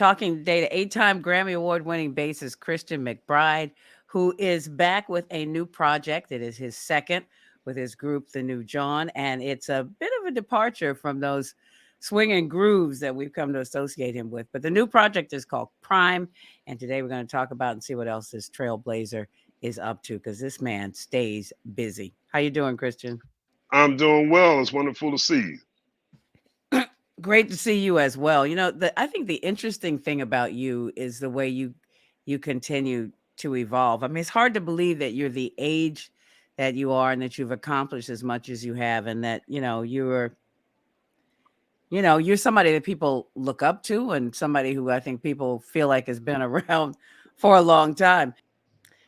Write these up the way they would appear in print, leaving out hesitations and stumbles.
Talking today to eight-time Grammy Award-winning bassist Christian McBride, who is back with a new project. It is his second with his group, the New Jawn, and it's a bit of a departure from those swinging grooves that we've come to associate him with. But the new project is called Prime, and today we're going to talk about and see what else this trailblazer is up to, because this man stays busy. How you doing, Christian? I'm doing well. It's wonderful to see you. Great to see you as well. I think the interesting thing about you is the way you continue to evolve. I mean, it's hard to believe that you're the age that you are and that you've accomplished as much as you have, and that you're somebody that people look up to, and somebody who I think people feel like has been around for a long time.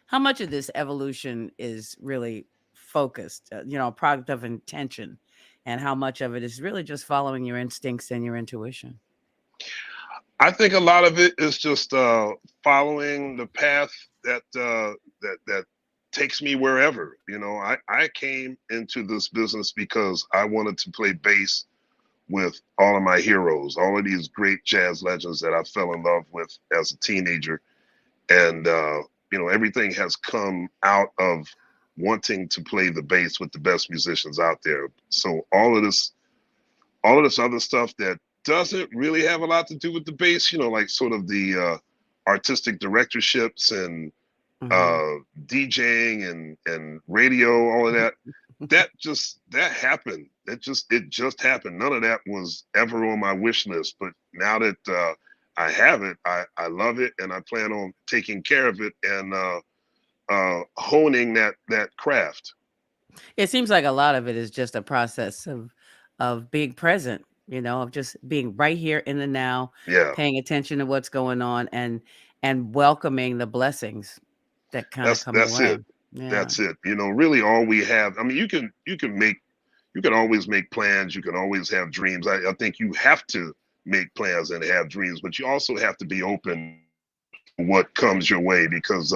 How much of this evolution is really focused, a product of intention, and how much of it is really just following your instincts and your intuition? I think a lot of it is just following the path that takes me wherever. I came into this business because I wanted to play bass with all of my heroes, all of these great jazz legends that I fell in love with as a teenager, and everything has come out of wanting to play the bass with the best musicians out there. So all of this other stuff that doesn't really have a lot to do with the bass, like sort of the artistic directorships and Hmm. DJing and radio, all of that. That happened. It just happened. None of that was ever on my wish list. But now that I have it, I love it, and I plan on taking care of it and honing that craft. It seems like a lot of it is just a process of being present, of just being right here in the now, Yeah, paying attention to what's going on, and welcoming the blessings that kind of that's come your that's way. it. Yeah. That's it. Really, all we have. I mean, you can always make plans. You can always have dreams. I think you have to make plans and have dreams, but you also have to be open to what comes your way, because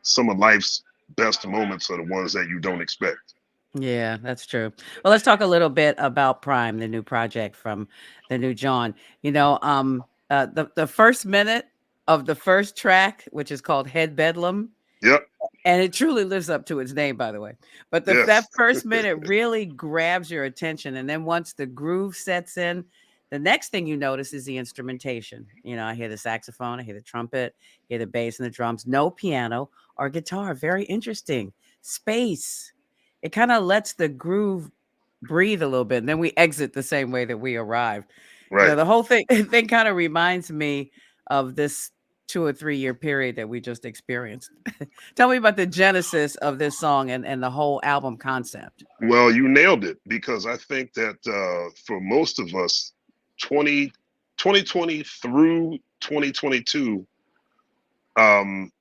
some of life's best moments are the ones that you don't expect. Yeah, that's true. Well, let's talk a little bit about Prime, the new project from the New Jawn. The first minute of the first track, which is called Head Bedlam, Yep. and it truly lives up to its name, by the way. But that Yes. first minute really grabs your attention, and then once the groove sets in, the next thing you notice is the instrumentation. I hear the saxophone, I hear the trumpet, hear the bass and the drums. No piano or guitar. Very interesting. Space. It kind of lets the groove breathe a little bit, and then we exit the same way that we arrived. Right. The whole thing kind of reminds me of this 2 or 3 year period that we just experienced. Tell me about the genesis of this song and the whole album concept. Well, you nailed it, because I think that for most of us, 20, 2020 through 2022, um,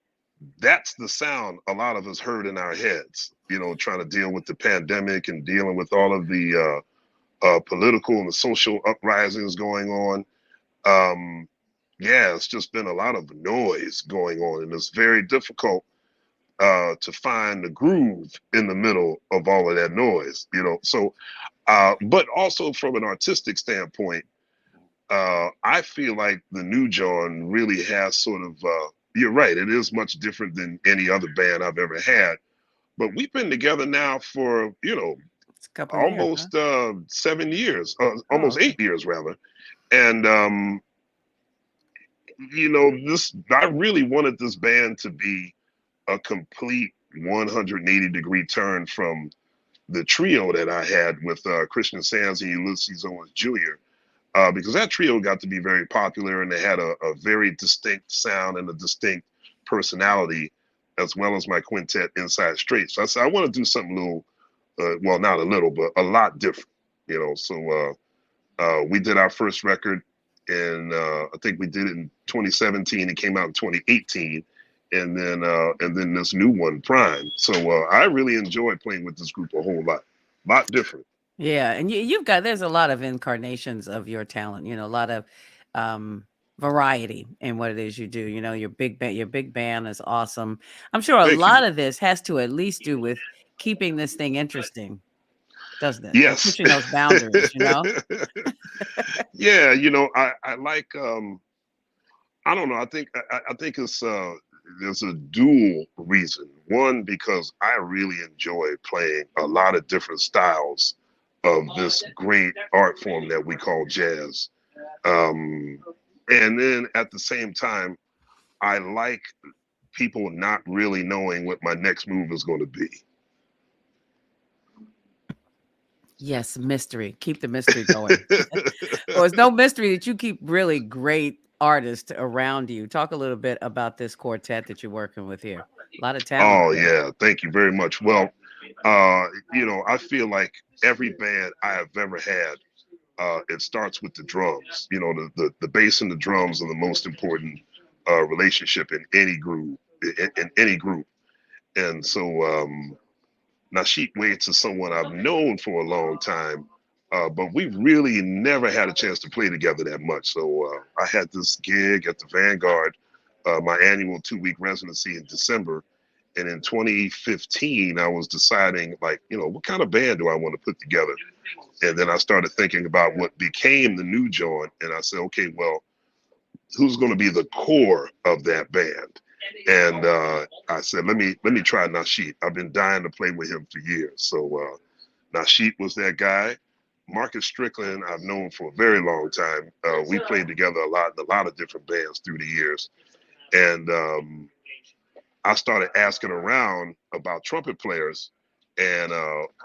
that's the sound a lot of us heard in our heads, trying to deal with the pandemic and dealing with all of the political and the social uprisings going on. Yeah, it's just been a lot of noise going on, and it's very difficult to find the groove in the middle of all of that noise. So, but also from an artistic standpoint, I feel like the New Jawn really has sort of, you're right, it is much different than any other band I've ever had. But we've been together now for, It's a couple of years, huh? almost 7 years, Oh, almost okay. 8 years rather. And, I really wanted this band to be a complete 180-degree turn from the trio that I had with Christian Sands and Ulysses Owens Jr., because that trio got to be very popular, and they had a very distinct sound and a distinct personality, as well as my quintet Inside Straight. So I said, I want to do something a little, well, not a little, but a lot different. So we did our first record, and I think we did it in 2017. It came out in 2018, and then this new one, Prime. So I really enjoyed playing with this group a whole lot different. Yeah, and there's a lot of incarnations of your talent. A lot of um, variety in what it is you do. Your big band is awesome. I'm sure a Thank you. lot of this has to at least do with keeping this thing interesting, doesn't it? And Yes. pushing those boundaries. Yeah, I like I don't know. I think it's there's a dual reason. One, because I really enjoy playing a lot of different styles of this great art form that we call jazz. Um, and then at the same time, I like people not really knowing what my next move is going to be. Yes, mystery. Keep the mystery going. Well, it's no mystery that you keep really great artists around you. Talk a little bit about this quartet that you're working with here. A lot of talent Oh there. yeah, thank you very much. Well, I feel like every band I have ever had, it starts with the drums. The bass and the drums are the most important relationship in any group. In any group, and so Nasheet Waits is someone I've known for a long time, but we really never had a chance to play together that much. So I had this gig at the Vanguard, my annual 2-week residency in December. And in 2015, I was deciding, like, what kind of band do I want to put together? And then I started thinking about what became the new Jawn. And I said, okay, well, who's going to be the core of that band? And I said, let me try Nasheet. I've been dying to play with him for years. So Nasheet was that guy. Marcus Strickland, I've known for a very long time. We played together a lot in a lot of different bands through the years. And I started asking around about trumpet players. And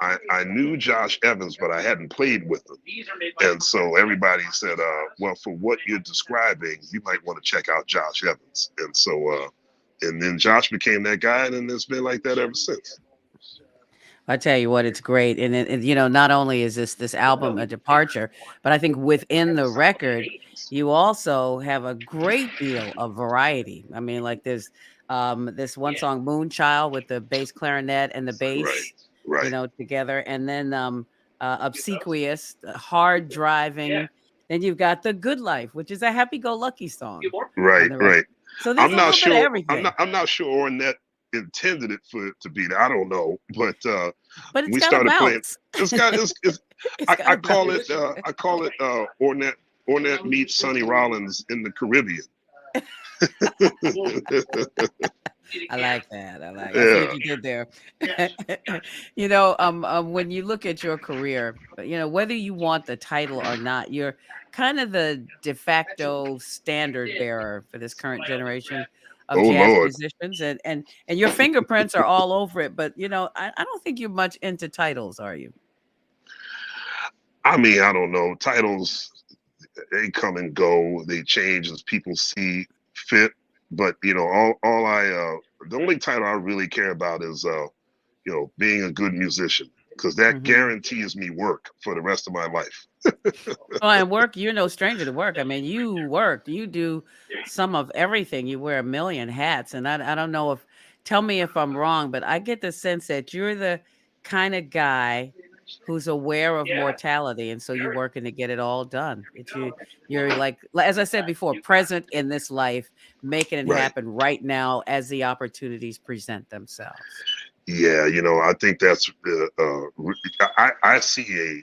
I knew Josh Evans, but I hadn't played with him. And so everybody said, well, for what you're describing, you might want to check out Josh Evans. And so, and then Josh became that guy, and then it's been like that ever since. I tell you what, it's great, not only is this album a departure, but I think within the record, you also have a great deal of variety. I mean, like there's this one song, "Moonchild," with the bass clarinet and the Right, bass, right, together, and then "Obsequious," hard driving. Then you've got "The Good Life," which is a happy-go-lucky song on right, the record. right. So there's I'm a not little bit of sure. everything, I'm not sure Ornette intended it for it to be that. I don't know, but but it's we got a started playing. bounce. It's It's got I a call bounce. it Ornette meets Sonny Rollins in the Caribbean. I like that. I see what Yeah, you did there. When you look at your career, whether you want the title or not, you're kind of the de facto standard bearer for this current generation of oh jazz Lord. musicians, and your fingerprints are all over it. But I don't think you're much into titles, are you? I mean, I don't know. Titles, they come and go. They change as people see fit. But all the only title I really care about is being a good musician, because that Hmm. guarantees me work for the rest of my life. Oh, and work, you're no stranger to work. I mean, you work, you do some of everything. You wear a million hats. And I don't know if, tell me if I'm wrong, but I get the sense that you're the kind of guy who's aware of mortality. And so you're working to get it all done. You're like, as I said before, present in this life, making it Right. happen right now as the opportunities present themselves. Yeah, I think that's I see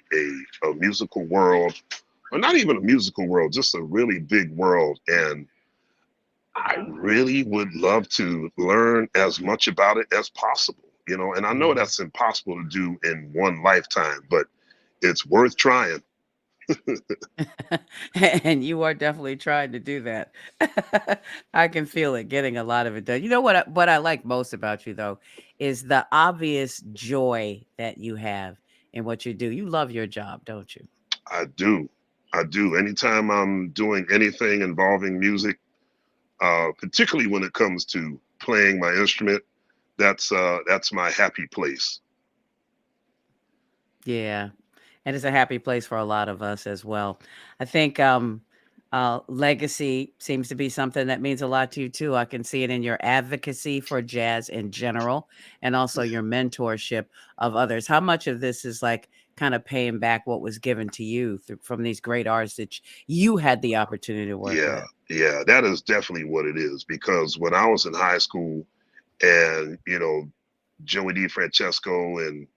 a musical world, or not even a musical world, just a really big world, and I really would love to learn as much about it as possible. And I know Mhm. that's impossible to do in one lifetime, but it's worth trying. And you are definitely trying to do that. I can feel it, getting a lot of it done. You know what I like most about you though is the obvious joy that you have in what you do. You love your job, don't you? I do. I do. Anytime I'm doing anything involving music, particularly when it comes to playing my instrument, that's my happy place. Yeah. And it's a happy place for a lot of us as well. I think legacy seems to be something that means a lot to you too. I can see it in your advocacy for jazz in general and also your mentorship of others. How much of this is like kind of paying back what was given to you from these great artists that you had the opportunity to work Yeah, with? yeah, that is definitely what it is. Because when I was in high school, and Joey DeFrancesco and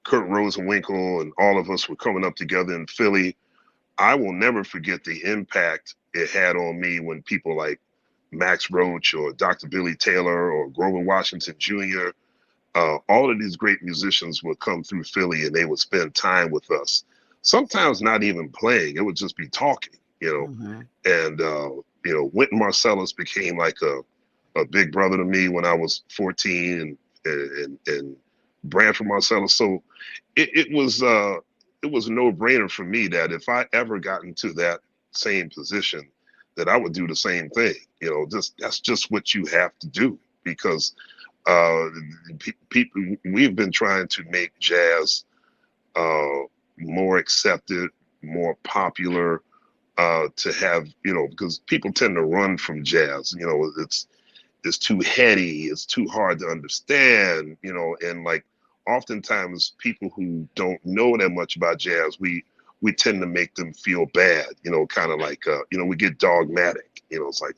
Kurt Rosenwinkel and all of us were coming up together in Philly, I will never forget the impact it had on me when people like Max Roach or Dr. Billy Taylor or Grover Washington Jr. All of these great musicians would come through Philly and they would spend time with us. Sometimes not even playing; it would just be talking, Mm-hmm. And Wynton Marsalis became like a big brother to me when I was 14, and Branford Marsalis. So it was a no-brainer for me that if I ever got into that same position, that I would do the same thing. That's just what you have to do, because uh, people, we've been trying to make jazz uh, more accepted, more popular, to have, because people tend to run from jazz. It's too heady, it's too hard to understand, and like oftentimes people who don't know that much about jazz, we tend to make them feel bad, kind of like we get dogmatic. It's like,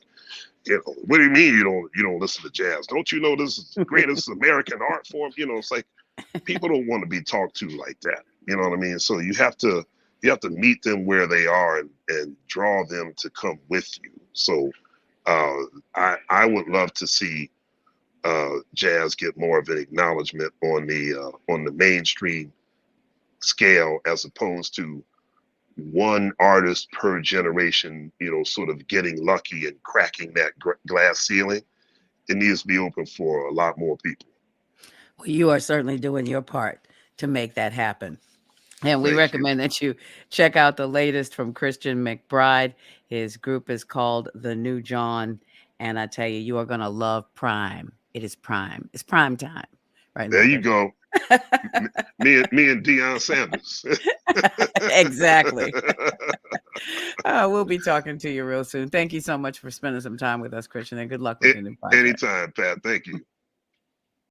what do you mean you don't listen to jazz? Don't you know this is the greatest American art form? It's like people don't want to be talked to like that. You know what I mean? So you have to meet them where they are, and draw them to come with you. So uh, I would love to see jazz get more of an acknowledgement on the mainstream scale, as opposed to one artist per generation, sort of getting lucky and cracking that glass ceiling. It needs to be open for a lot more people. Well, you are certainly doing your part to make that happen. And we Thank you. recommend that you check out the latest from Christian McBride. His group is called The New Jawn. And I tell you, you are going to love Prime. It is Prime. It's prime time right There now, you baby. go. Me and Deion Sanders. Exactly. We'll be talking to you real soon. Thank you so much for spending some time with us, Christian, and good luck with your new project. Anytime, Pat. Thank you.